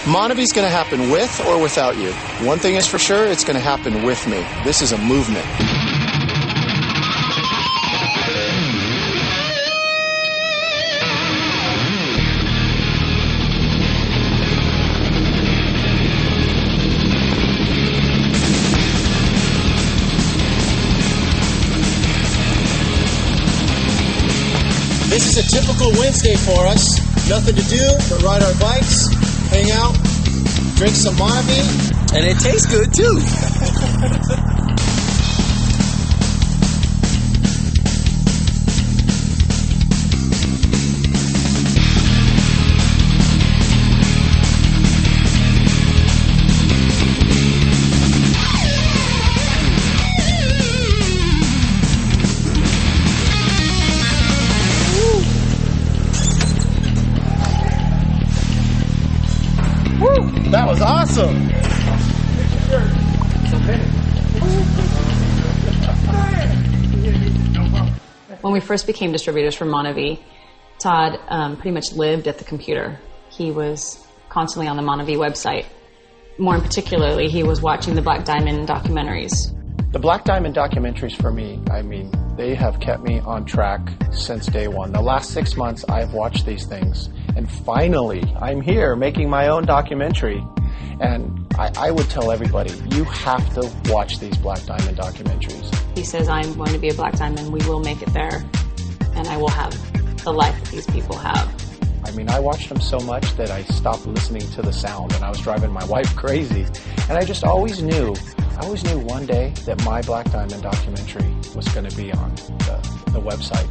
Montevi's going to happen with or without you. One thing is for sure, it's going to happen with me. This is a movement. This is a typical Wednesday for us. Nothing to do but ride our bikes, hang out, drink some Montevi. And it tastes good too. That was awesome. When we first became distributors for Montevi, Todd pretty much lived at the computer. He was constantly on the Montevi website. More particularly, he was watching the Black Diamond documentaries. The Black Diamond documentaries for me, I mean, they have kept me on track since day one. The last 6 months, I've watched these things. And finally, I'm here making my own documentary. And I would tell everybody, you have to watch these Black Diamond documentaries. He says, I'm going to be a Black Diamond, we will make it there, and I will have the life that these people have. I mean, I watched them so much that I stopped listening to the sound, and I was driving my wife crazy. And I just always knew one day that my Black Diamond documentary was going to be on the website.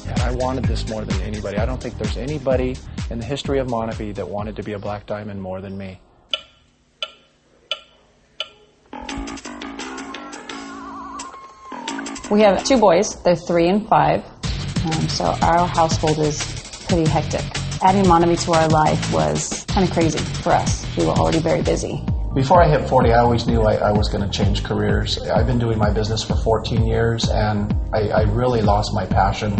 And I wanted this more than anybody. I don't think there's anybody in the history of Montevi that wanted to be a Black Diamond more than me. We have 2 boys, they're 3 and 5, so our household is pretty hectic. Adding Montevi to our life was kind of crazy for us. We were already very busy. Before I hit 40, I always knew I was going to change careers. I've been doing my business for 14 years, and I really lost my passion.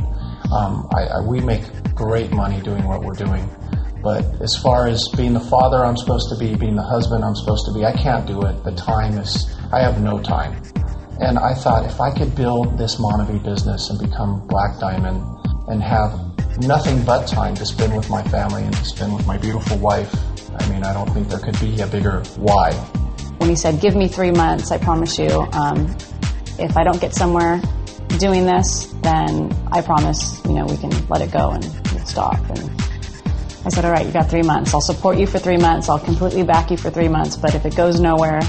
We make great money doing what we're doing, but as far as being the father I'm supposed to be, being the husband I'm supposed to be, I can't do it. I have no time. And I thought if I could build this Montevi business and become Black Diamond and have nothing but time to spend with my family and to spend with my beautiful wife, I mean, I don't think there could be a bigger why. When he said, give me 3 months, I promise you, if I don't get somewhere doing this, then I promise, we can let it go and we'll stop. And I said, all right, you got 3 months. I'll support you for 3 months. I'll completely back you for 3 months. But if it goes nowhere,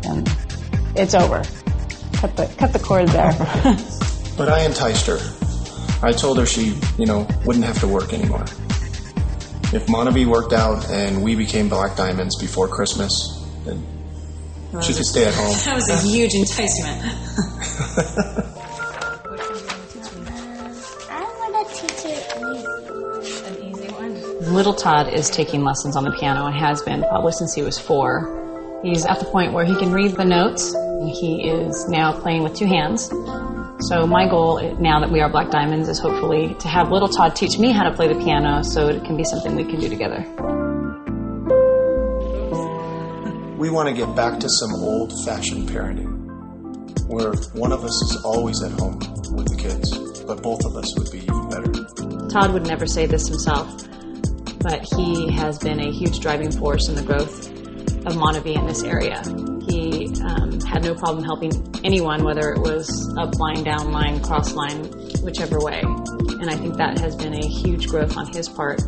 then it's over. Cut the cord there. But I enticed her. I told her she, wouldn't have to work anymore. If Montevi worked out and we became Black Diamonds before Christmas, then she could stay at home. That was a huge enticement. I want to teach it An easy one. Little Todd is taking lessons on the piano and has been probably since he was 4. He's at the point where he can read the notes. He is now playing with 2 hands. So my goal now that we are Black Diamonds is hopefully to have little Todd teach me how to play the piano so it can be something we can do together. We want to get back to some old-fashioned parenting where one of us is always at home with the kids, but both of us would be even better. Todd would never say this himself, but he has been a huge driving force in the growth of Montevi in this area. He had no problem helping anyone, whether it was up line, down line, cross line, whichever way. And I think that has been a huge growth on his part,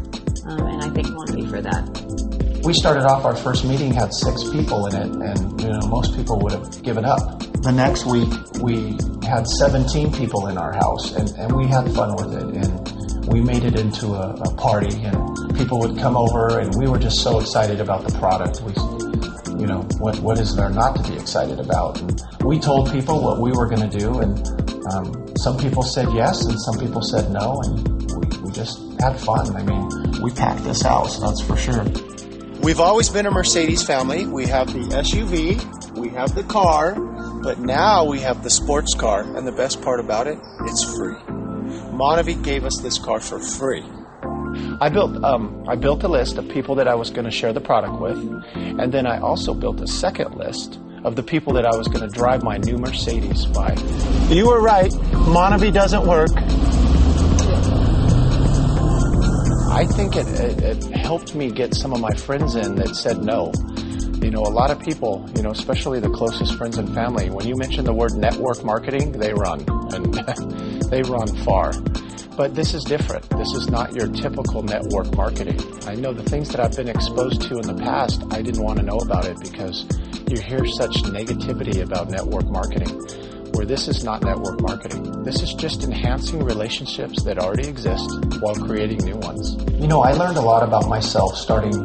and I thank Montevi for that. We started off, our first meeting had 6 people in it, and most people would have given up. The next week, we had 17 people in our house, and we had fun with it, and we made it into a party, and people would come over, and we were just so excited about the product. What is there not to be excited about? And we told people what we were going to do, and some people said yes, and some people said no, and we just had fun. I mean, we packed this house, that's for sure. We've always been a Mercedes family. We have the SUV, we have the car, but now we have the sports car, and the best part about it, it's free. Montevi gave us this car for free. I built a list of people that I was going to share the product with, and then I also built a second list of the people that I was going to drive my new Mercedes by. You were right. Monavie doesn't work. I think it helped me get some of my friends in that said no. You know, a lot of people, you know, especially the closest friends and family, when you mention the word network marketing, they run, and they run far. But this is different. This is not your typical network marketing. I know the things that I've been exposed to in the past, I didn't want to know about it because you hear such negativity about network marketing, where this is not network marketing. This is just enhancing relationships that already exist while creating new ones. You know, I learned a lot about myself starting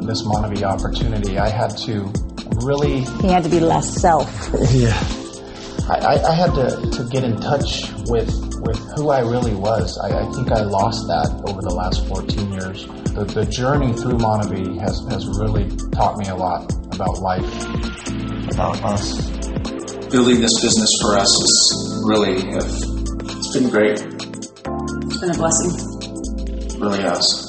this Monavie opportunity. I had to really... He had to be less self. Yeah. I had to get in touch with who I really was. I think I lost that over the last 14 years. The journey through Monavie has really taught me a lot about life, about us. Building this business for us is really, it's been great. It's been a blessing. It really has.